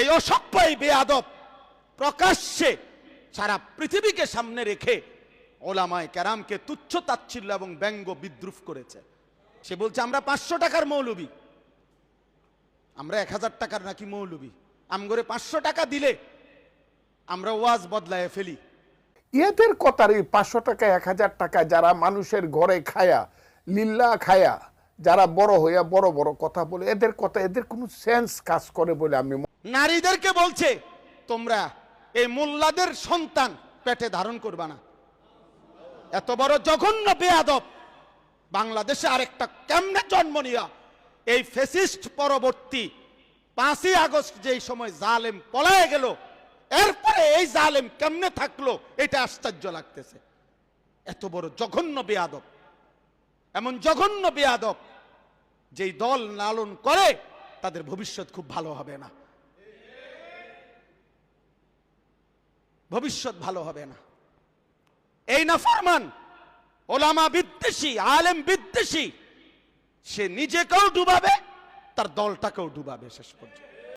এই অসভ্য এই বেয়াদব প্রকাশ্যে সারা পৃথিবীকে সামনে রেখে ওলামায়ে কেরামকে তুচ্ছ তাচ্ছিল্য এবং ব্যঙ্গ বিদ্রুপ করেছে। সে বলছে আমরা 500 টাকার মৌলবী, আমরা 1000 টাকার নাকি মৌলবী, আমগরে 500 টাকা দিলে আমরা ওয়াজ বদলায় ফেলি। এদের কথার এই 500 টাকা 1000 টাকা যারা মানুষের ঘরে খায়া লিল্লা খায়া যারা বড় হইয়া বড় বড় কথা বলে, এদের কথা এদের কোনো সেন্স কাজ করে বলে আমি। নারীদেরকে বলছে তোমরা এই মোল্লাদের সন্তান পেটে ধারণ করবা না। এত বড় জঘন্য বেয়াদব বাংলাদেশে আরেকটা কেমনে জন্ম নিয়া এই ফ্যাসিস্ট পরবর্তী 5ই আগস্ট যেই সময় জালেম পলায়ে গেল, এরপরে এই জালেম কেমনে থাকলো এটা আশ্চর্য লাগতেছে। এত বড় জঘন্য বেয়াদব, এমন জঘন্য বেয়াদব যেই দল লালন করে তাদের ভবিষ্যৎ খুব ভালো হবে না, ভবিষ্যৎ ভালো হবে না। এই নাফরমান ওলামা বিদ্বেষী আলেম বিদ্বেষী সে নিজেকেও ডুবাবে, তার দলটাকেও ডুবাবে শেষ পর্যন্ত।